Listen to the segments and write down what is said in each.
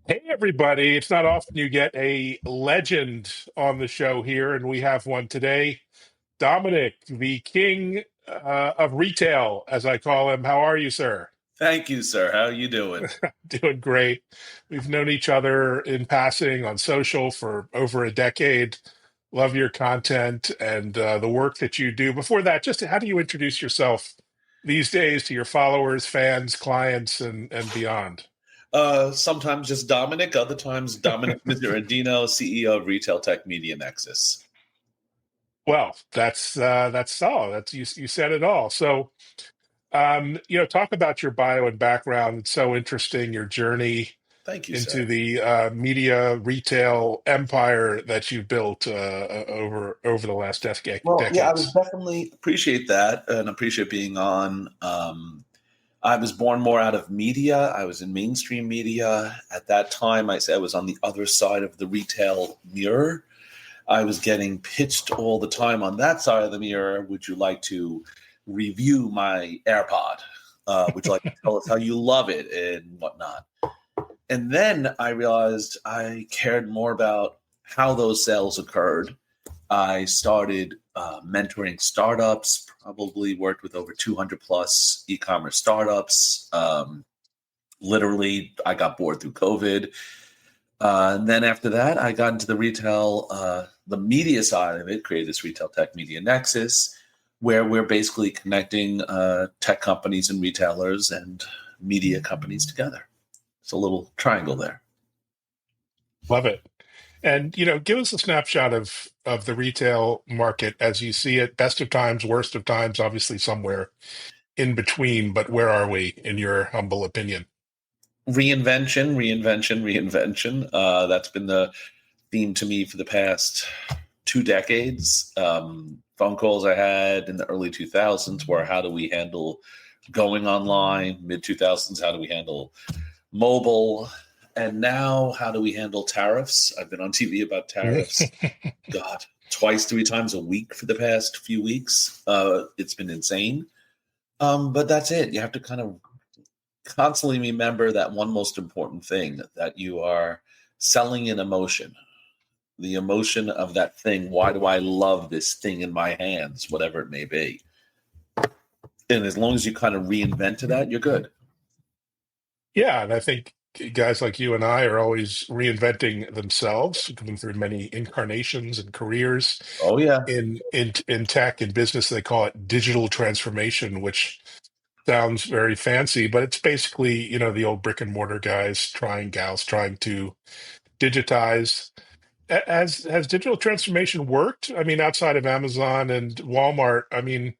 Hey, everybody. It's not often you get a legend on the show here, and we have one today. Dominic, the king of retail, as I call him. How are you, sir? Thank you, sir. How are you doing? Doing great. We've known each other in passing on social for over a decade. Love your content and the work that you do. Before that, just how do you introduce yourself these days to your followers, fans, clients, and beyond? Sometimes just Dominic, other times Dominic Miserandino, CEO of Retail Tech Media Nexus. Well, that's all. That's you said it all. So, talk about your bio and background. It's so interesting, your journey Thank you, into sir. the media retail empire that you've built over the last Well, yeah, I was decades. definitely appreciate that and appreciate being on. I was born more out of media. I was in mainstream media. At that time, I said I was on the other side of the retail mirror. I was getting pitched all the time on that side of the mirror. Would you like to review my AirPod? Would you like to tell us how you love it and whatnot? And then I realized I cared more about how those sales occurred. I started mentoring startups, probably worked with over 200 plus e commerce startups. Literally, I got bored through COVID. And then after that, I got into the retail, the media side of it, created this Retail Tech Media Nexus, where we're basically connecting tech companies and retailers and media companies together. It's a little triangle there. Love it. And give us a snapshot of the retail market as you see it. Best of times, worst of times, obviously somewhere in between. But where are we, in your humble opinion? Reinvention. That's been the theme to me for the past 2 decades. Phone calls I had in the early 2000s were how do we handle going online? Mid 2000s, how do we handle mobile? And now, how do we handle tariffs? I've been on TV about tariffs. God, twice, 3 times a week for the past few weeks. It's been insane. But that's it. You have to kind of constantly remember that one most important thing that you are selling an emotion, the emotion of that thing. Why do I love this thing in my hands, whatever it may be? And as long as you kind of reinvent to that, you're good. Yeah, and I think guys like you and I are always reinventing themselves, going through many incarnations and careers Oh, yeah. in tech and business. They call it digital transformation, which sounds very fancy, but it's basically, the old brick and mortar guys trying gals trying to digitize. Has digital transformation worked? I mean, outside of Amazon and Walmart, I mean,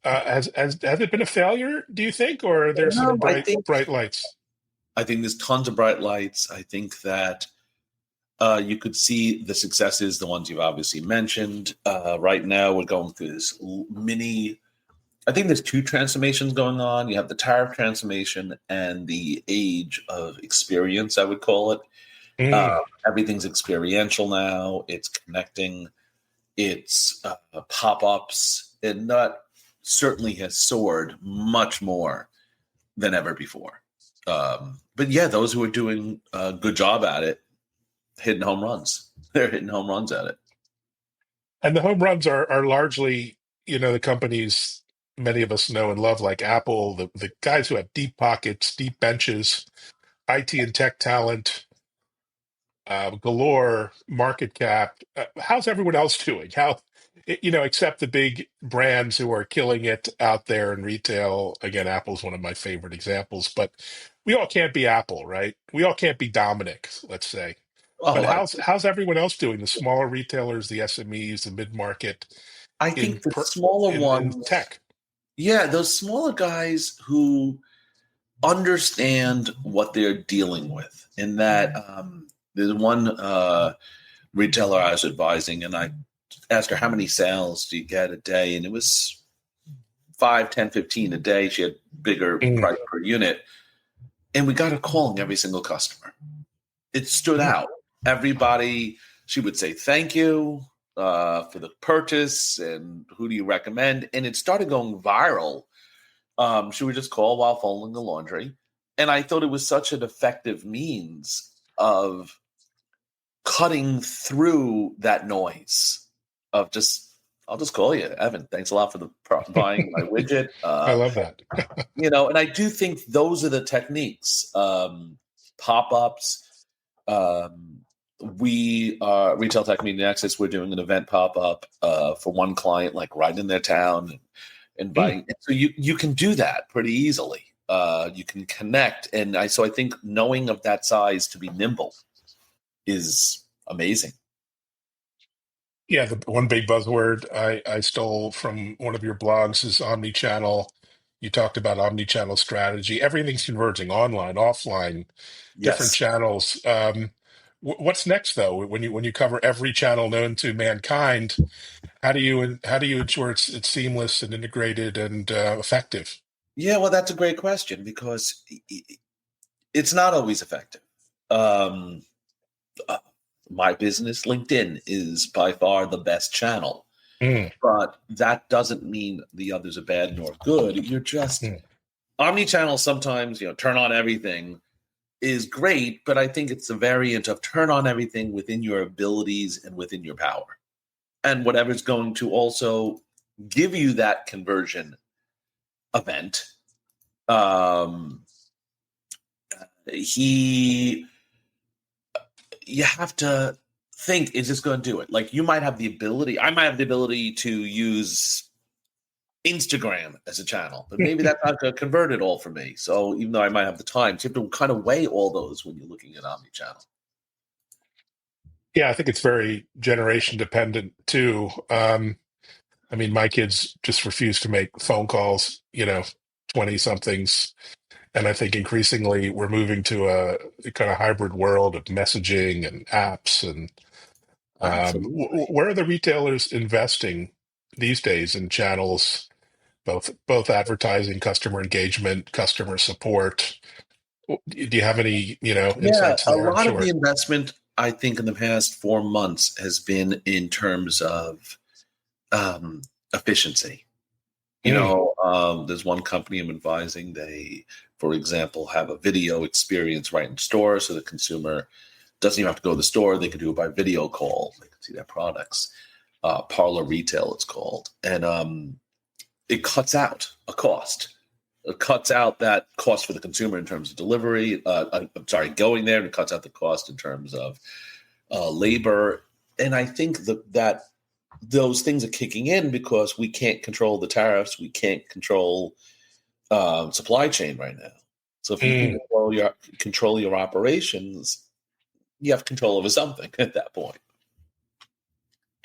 has it been a failure, do you think, or are there some No, bright lights? I think there's tons of bright lights. I think that you could see the successes, the ones you've obviously mentioned. Right now, we're going through this mini. I think there's two transformations going on. You have the tariff transformation and the age of experience, I would call it. Uh, Mm. Everything's experiential now. It's connecting. It's pop ups, and that certainly has soared much more than ever before. But yeah, those who are doing a good job at it, hitting home runs. They're hitting home runs at it. And the home runs are largely, the companies many of us know and love, like Apple, the guys who have deep pockets, deep benches, IT and tech talent, galore, market cap. How's everyone else doing? Except the big brands who are killing it out there in retail. Again, Apple's one of my favorite examples, but we all can't be Apple, right? We all can't be Dominic, let's say. But Oh, how's everyone else doing? The smaller retailers, the SMEs, the mid market I think the smaller in ones, tech. yeah, those smaller guys who understand what they're dealing with. In that, there's one retailer I was advising, and I asked her, how many sales do you get a day? And it was 5, 10, 15 a day. She had bigger Mm, price per unit. And we got her calling every single customer. It stood mm. out. Everybody, she would say, thank you for the purchase and who do you recommend? And it started going viral. She would just call while folding the laundry. And I thought it was such an effective means of cutting through that noise of I'll just call you Evan. Thanks a lot for buying my widget. I love that. And I do think those are the techniques. Pop-ups. We Retail Tech Media Access. We're doing an event pop-up for one client, like right in their town, and inviting. So you can do that pretty easily. You can connect, and I think knowing of that size to be nimble is amazing. Yeah, the one big buzzword I stole from one of your blogs is omnichannel. You talked about omnichannel strategy. Everything's converging, online, offline, different Yes. channels. What's next, though? When you cover every channel known to mankind, how do you ensure it's seamless and integrated and effective? Yeah, well, that's a great question because it's not always effective. Um, uh, my business, LinkedIn, is by far the best channel, Mm, but that doesn't mean the others are bad nor good. You're just mm. omni-channel. Sometimes turn on everything is great, but I think it's a variant of turn on everything within your abilities and within your power, and whatever's going to also give you that conversion event. Um, he You have to think, is this going to do it? Like, I might have the ability to use Instagram as a channel, but maybe that's not going to convert it all for me. So even though I might have the time, so you have to kind of weigh all those when you're looking at omnichannel. Yeah, I think it's very generation dependent too. I mean, my kids just refuse to make phone calls, 20 somethings. And I think increasingly we're moving to a kind of hybrid world of messaging and apps. And Absolutely. where are the retailers investing these days in channels, both advertising, customer engagement, customer support? Do you have any, Yeah, insights a there? I'm lot of the sure. investment, I think, in the past 4 months has been in terms of efficiency. Mm, There's one company I'm advising. They, for example, have a video experience right in store, so the consumer doesn't even have to go to the store. They can do it by video call. They can see their products. Parlor Retail, it's called, and it cuts out a cost. It cuts out that cost for the consumer in terms of delivery. I'm sorry, going there, and it cuts out the cost in terms of labor. And I think that those things are kicking in because we can't control the tariffs. We can't control supply chain right now. So if you can mm. control your operations, you have control over something at that point.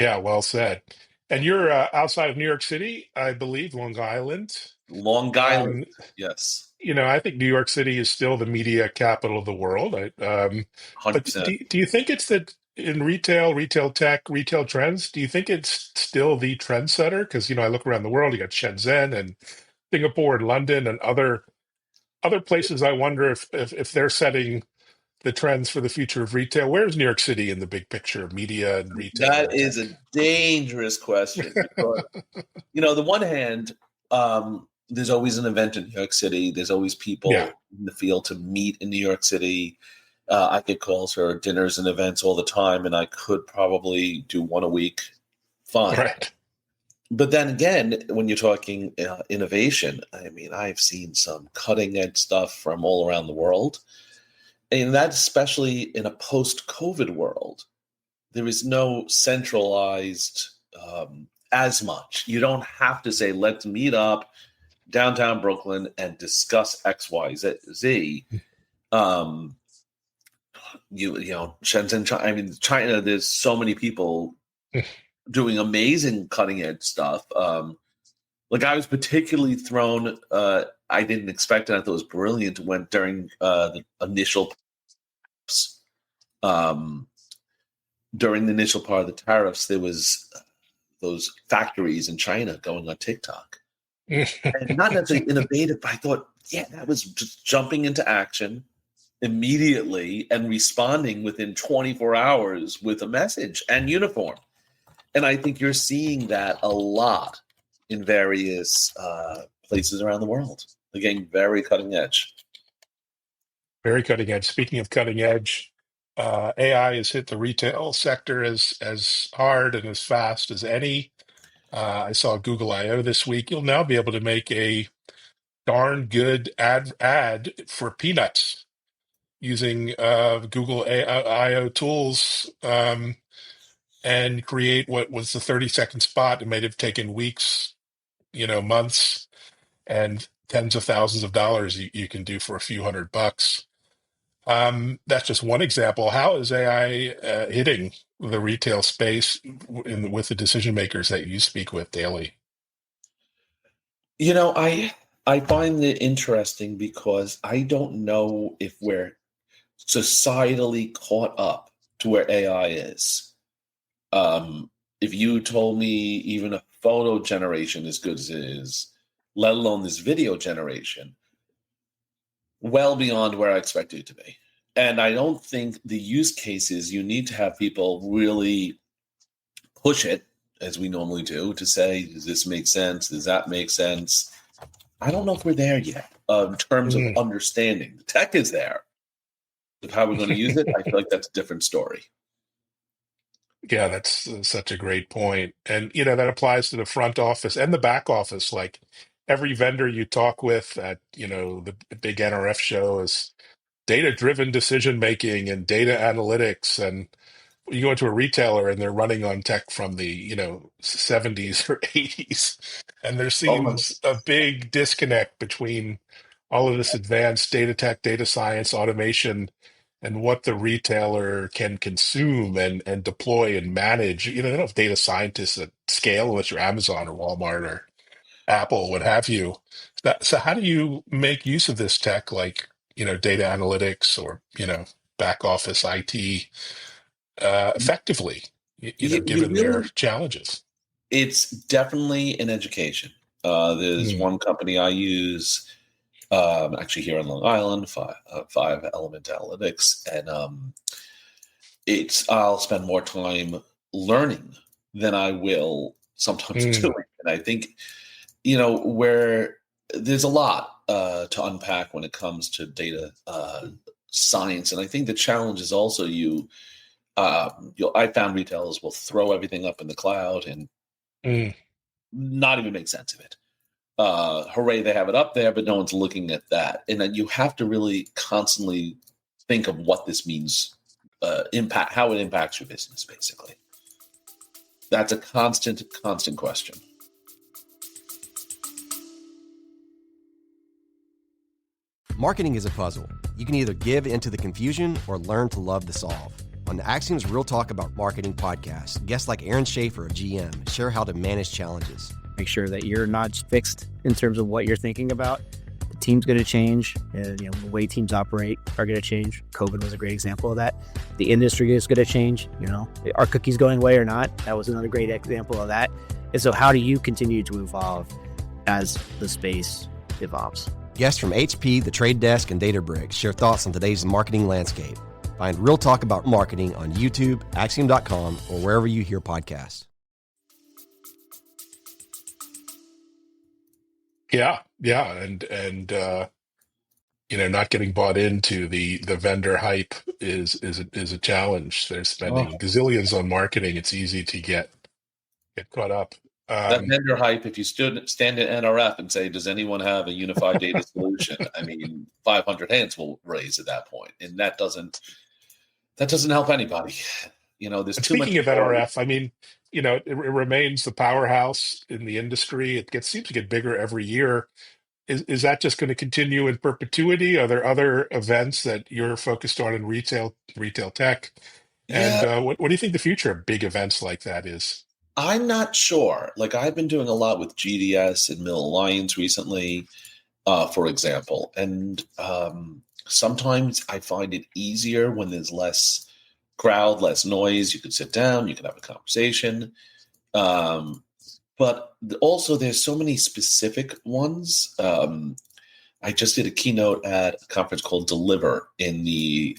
Yeah, well said. And you're outside of New York City, I believe, Long Island. Long Island, Um, yes, I think New York City is still the media capital of the world. But 100%. do you think it's that in retail tech, retail trends? Do you think it's still the trendsetter? Because I look around the world, you got Shenzhen and Singapore and London and other places. I wonder if they're setting the trends for the future of retail. Where's New York City in the big picture of media and retail That and is tech? a dangerous question because, the one hand, there's always an event in New York City. There's always Yeah, people in the field to meet in New York City. I get calls for dinners and events all the time, and I could probably do one a week. Fine. right. But then again, when you're talking innovation, I mean, I've seen some cutting edge stuff from all around the world. And that, especially in a post COVID world, there is no centralized as much. You don't have to say, let's meet up downtown Brooklyn and discuss X, Y, Z. Um, Shenzhen, China, I mean, China, there's so many people doing amazing cutting edge stuff. Like I was particularly thrown. I didn't expect it. I thought it was brilliant when during the initial, um, during the initial part of the tariffs, there was those factories in China going on TikTok, and not necessarily innovative, but I thought, yeah, that was just jumping into action immediately and responding within 24 hours with a message and uniform. And I think you're seeing that a lot in various places around the world. They're getting very cutting edge. Very cutting edge. Speaking of cutting edge. AI has hit the retail sector as hard and as fast as any. I saw Google I/O this week. You'll now be able to make a darn good ad for peanuts using Google I/O tools, and create what was the 30-second spot. It might have taken weeks, months, and tens of thousands of dollars you can do for a few $100. That's just one example. How is AI hitting the retail space with the decision makers that you speak with daily? I find it interesting because I don't know if we're societally caught up to where AI is. If you told me even a photo generation as good as it is, let alone this video generation, well beyond where I expected it to be. And I don't think the use cases, you need to have people really push it, as we normally do, to say, does this make sense? Does that make sense? I don't know if we're there yet in terms of Mm. understanding. The tech is there. Of how we're going to use it, I feel like that's a different story. Yeah, that's such a great point. And, that applies to the front office and the back office. Like every vendor you talk with at, the big NRF show is data-driven decision making and data analytics. And you go into a retailer and they're running on tech from the 70s or 80s, and there Oh, no. seems a big disconnect between all of this advanced data tech, data science, automation, and what the retailer can consume and deploy and manage. They don't have data scientists at scale unless you're Amazon or Walmart or Apple, what have you. So how do you make use of this tech, like data analytics or back office IT, effectively, You given their really, challenges? it's definitely an education. There's Mm, one company I use, actually here in Long Island, Five Element Analytics, and I'll spend more time learning than I will sometimes mm, doing. And I think where there's a lot to unpack when it comes to data science, and I think the challenge is also I found retailers will throw everything up in the cloud and mm. not even make sense of it. Hooray, they have it up there, but no one's looking at that. And then you have to really constantly think of what this means, how it impacts your business, basically. That's a constant question. Marketing is a puzzle. You can either give into the confusion or learn to love the solve. On the Axiom's Real Talk About Marketing podcast, guests like Aaron Schaefer of GM share how to manage challenges. Make sure that you're not fixed in terms of what you're thinking about. The team's going to change. The way teams operate are going to change. COVID was a great example of that. The industry is going to change. Are cookies going away or not? That was another great example of that. And so how do you continue to evolve as the space evolves? Guests from HP, The Trade Desk, and Databricks share thoughts on today's marketing landscape. Find Real Talk About Marketing on YouTube, Axiom.com, or wherever you hear podcasts. Yeah, yeah, and not getting bought into the vendor hype is a challenge. They're spending Oh, gazillions on marketing. It's easy to get caught up. that Um, vendor hype, if you stand at NRF and say, does anyone have a unified data solution? I mean, 500 hands will raise at that point. And that doesn't help anybody. There's And too much speaking of noise. NRF, I mean, it remains the powerhouse in the industry. Seems to get bigger every year. Is that just going to continue in perpetuity? Are there other events that you're focused on in retail tech? And Yeah, what do you think the future of big events like that is? I'm not sure. Like I've been doing a lot with GDS and Mill Alliance recently, for example. And sometimes I find it easier when there's less crowd, less noise. You can sit down, you can have a conversation. Um, but also, there's so many specific ones. I just did a keynote at a conference called Deliver in the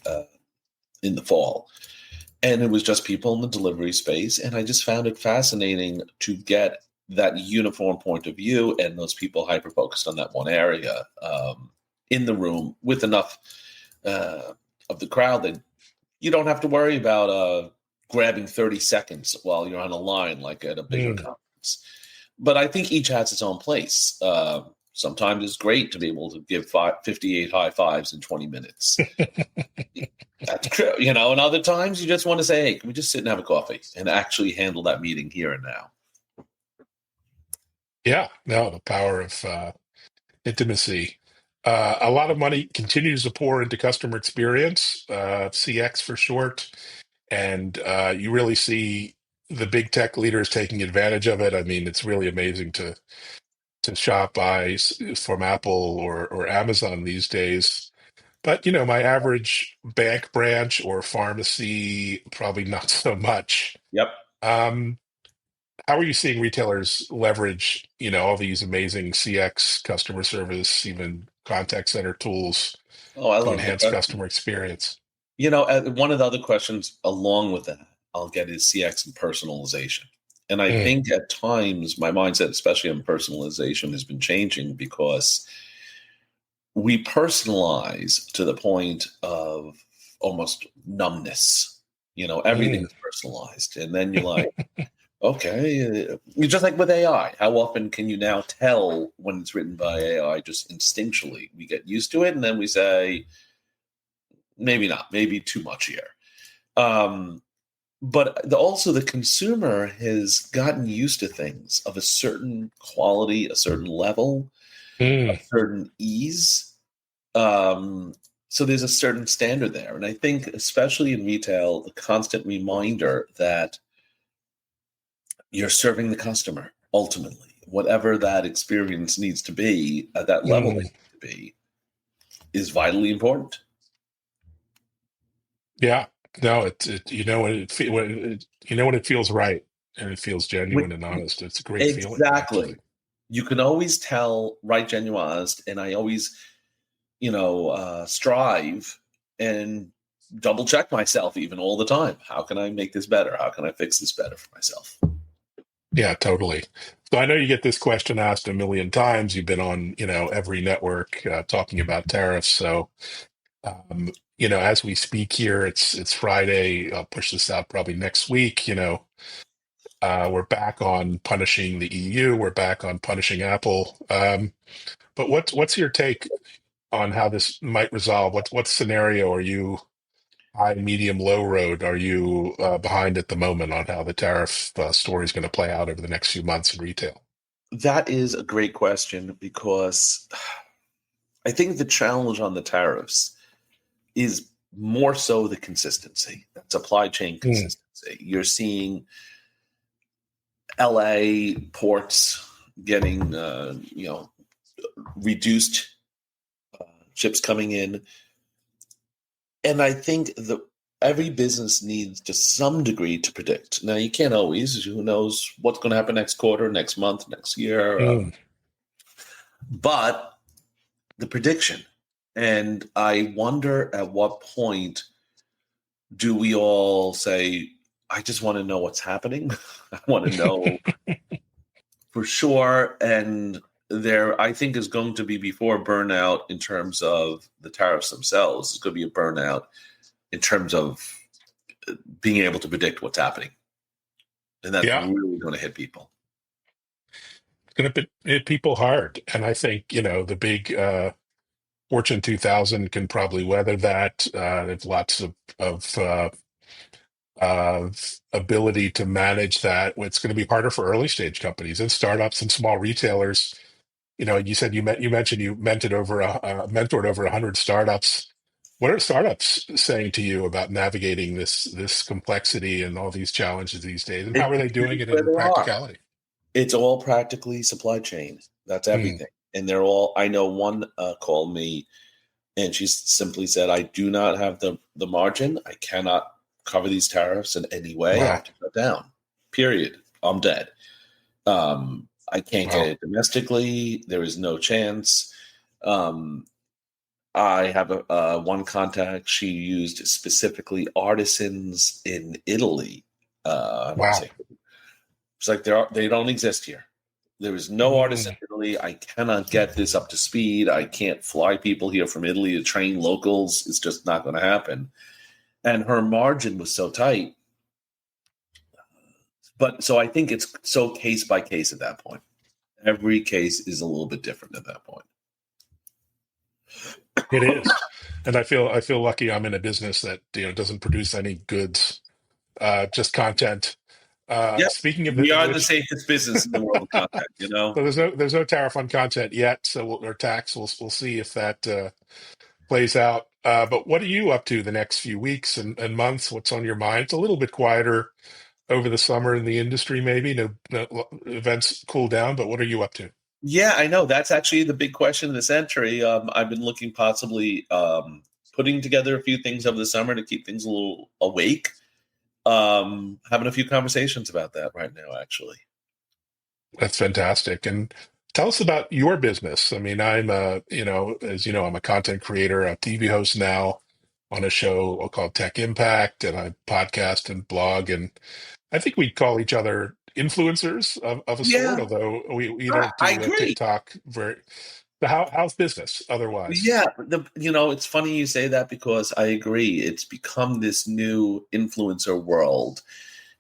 fall, and it was just people in the delivery space. And I just found it fascinating to get that uniform point of view and those people hyper focused on that one area in the room with enough of the crowd that you don't have to worry about grabbing 30 seconds while you're on a line like at a bigger conference. But I think each has its own place. Sometimes it's great to be able to give 58 high fives in 20 minutes. That's true, and other times you just want to say, hey, can we just sit and have a coffee and actually handle that meeting here and now? Yeah, no, the power of intimacy. A lot of money continues to pour into customer experience, CX for short, and you really see the big tech leaders taking advantage of it. I mean, it's really amazing to shop from Apple or Amazon these days. But my average bank branch or pharmacy, probably not so much. Yep. Um, how are you seeing retailers leverage, all these amazing CX customer service, even contact center tools Oh, I to love the enhance question. customer experience? One of the other questions along with that I'll get is CX and personalization. And I think at times my mindset, especially on personalization, has been changing because we personalize to the point of almost numbness. Everything is personalized. And then you're like, okay, you're just like with AI. How often can you now tell when it's written by AI just instinctually? We get used to it and then we say, maybe not, maybe too much here. But also the consumer has gotten used to things of a certain quality, a certain level, a certain ease. So there's a certain standard there. And I think, especially in retail, the constant reminder that you're serving the customer ultimately, whatever that experience needs to be at that level it needs to be, is vitally important. Yeah, no, when it feels right and it feels genuine and honest. It's a great feeling, Exactly. actually. You can always tell right, genuine, honest, and I always, strive and double check myself even all the time. How can I make this better? How can I fix this better for myself? Yeah, totally. So I know you get this question asked a million times. You've been on, every network talking about tariffs. So, as we speak here, it's Friday. I'll push this out probably next week. We're back on punishing the EU. We're back on punishing Apple. But what's your take on how this might resolve? What scenario are you high, medium, low road are you behind at the moment on how the tariff story is going to play out over the next few months in retail? That is a great question because I think the challenge on the tariffs is more so the consistency, that supply chain consistency. You're seeing LA ports getting, reduced ships coming in. And I think that every business needs to some degree to predict. Now, you can't always, who knows what's going to happen next quarter, next month, next year. But the prediction. And I wonder at what point do we all say, I just want to know what's happening. I want to know for sure. And there, I think, is going to be before burnout in terms of the tariffs themselves. It's going to be a burnout in terms of being able to predict what's happening. And that's really going to hit people. It's going to hit people hard. And I think, the big Fortune 2000 can probably weather that. There's lots of ability to manage that. It's going to be harder for early stage companies and startups and small retailers. You said you mentioned you mentored over 100 startups. What are startups saying to you about navigating this complexity and all these challenges these days? And how are they doing it Where in they are. practicality? It's all practically supply chain. That's everything. And they're all, I know one called me and she simply said, I do not have the margin. I cannot cover these tariffs in any way. Wow. I have to shut down, period. I'm dead. I can't get it domestically. There is no chance. I have one contact. She used specifically artisans in Italy. It's like they don't exist here. There is no artist in Italy. I cannot get this up to speed. I can't fly people here from Italy to train locals. It's just not going to happen. and her margin was so tight. But so I think it's so case by case at that point. Every case is a little bit different at that point. It is, and I feel lucky I'm in a business that doesn't produce any goods, just content. Yep. Speaking of We are the which, safest business in the world of content, so there's no tariff on content yet, so or tax. We'll see if that plays out. But what are you up to the next few weeks and months? What's on your mind? It's a little bit quieter over the summer in the industry, maybe. No events cool down, but what are you up to? Yeah, I know. That's actually the big question in this entry. I've been looking possibly putting together a few things over the summer to keep things a little awake. Having a few conversations about that right now, actually. That's fantastic. And tell us about your business. I mean, I'm as you know, I'm a content creator, a TV host now on a show called Tech Impact, and I podcast and blog, and I think we'd call each other influencers of a sort, Yeah, although we I, don't I do agree. TikTok very. But how's business otherwise? Yeah, it's funny you say that because I agree. It's become this new influencer world,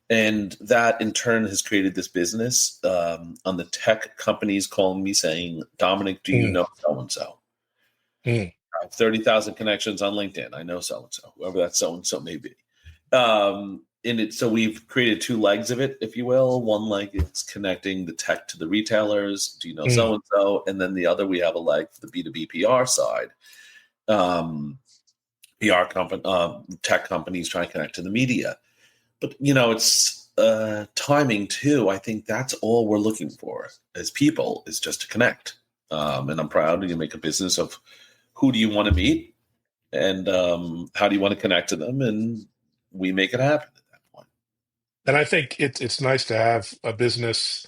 and that in turn has created this business. On the tech companies calling me saying, "Dominic, do you Mm, know so and so? mm, I have 30,000 connections on LinkedIn. I know so and so, whoever that so and so may be." So we've created two legs of it, if you will. One leg is connecting the tech to the retailers. Do you know mm. so and so? And then the other, we have a leg for the B2B PR side. PR company, tech companies trying to connect to the media. But it's timing too. I think that's all we're looking for as people is just to connect. And I'm proud to make a business of who do you want to meet and how do you want to connect to them, and we make it happen at that point. And I think it's nice to have a business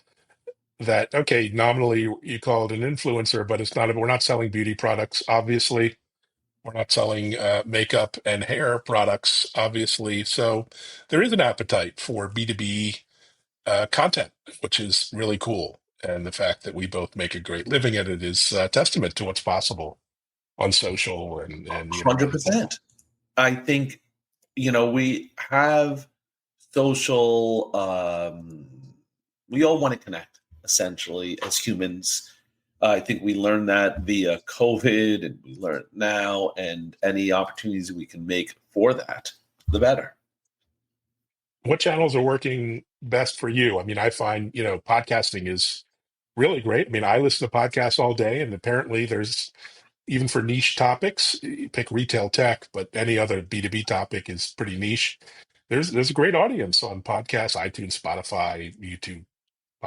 that, okay, nominally you call it an influencer, but it's not. We're not selling beauty products, obviously. We're not selling makeup and hair products, obviously. So there is an appetite for B2B content, which is really cool. And the fact that we both make a great living at it is a testament to what's possible on social and 100%. I think we have social. We all want to connect, essentially, as humans. I think we learned that via COVID, and we learn it now, and any opportunities we can make for that, the better. what channels are working best for you? I mean, I find, podcasting is really great. I mean, I listen to podcasts all day, and apparently there's even for niche topics, you pick retail tech, but any other B2B topic is pretty niche. There's a great audience on podcasts, iTunes, Spotify, YouTube,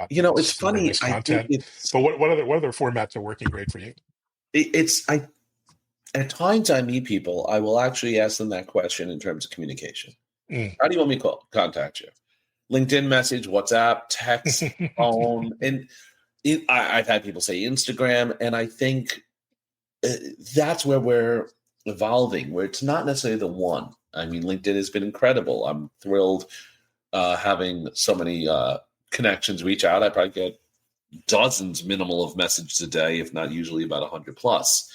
It's funny. service I think content. But what other formats are working great for you? I at times I meet people, I will actually ask them that question in terms of communication. Mm. How do you want me to contact you? LinkedIn message, WhatsApp, text, phone, and I've had people say Instagram, and I think that's where we're evolving, where it's not necessarily the one. I mean, LinkedIn has been incredible. I'm thrilled having so many connections reach out. I probably get dozens minimal of messages a day, if not usually about 100 plus.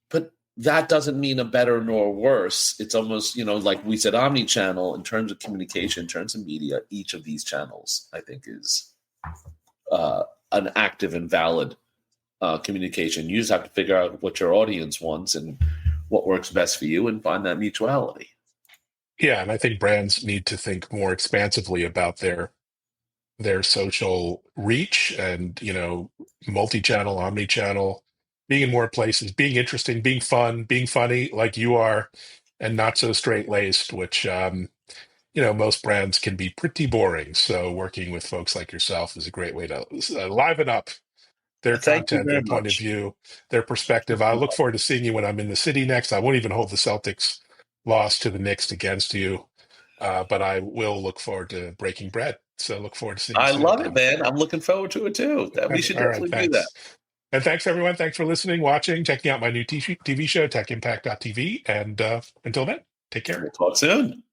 But that doesn't mean a better nor worse. It's almost, like we said, omnichannel in terms of communication, in terms of media, each of these channels, I think, is an active and valid communication. You just have to figure out what your audience wants and what works best for you and find that mutuality. Yeah, and I think brands need to think more expansively about their social reach and, multi-channel, omni-channel, being in more places, being interesting, being fun, being funny like you are, and not so straight-laced, which most brands can be pretty boring. So working with folks like yourself is a great way to liven up their Thank you content, very their point of much. view, their perspective. I look forward to seeing you when I'm in the city next. I won't even hold the Celtics loss to the Knicks against you, but I will look forward to breaking bread. So look forward to seeing you I soon, love it, Dom. man. I'm looking forward to it too. We should All right, definitely do that. thanks. And thanks, everyone. Thanks for listening, watching, checking out my new TV show, techimpact.tv. And until then, take care. We'll talk soon.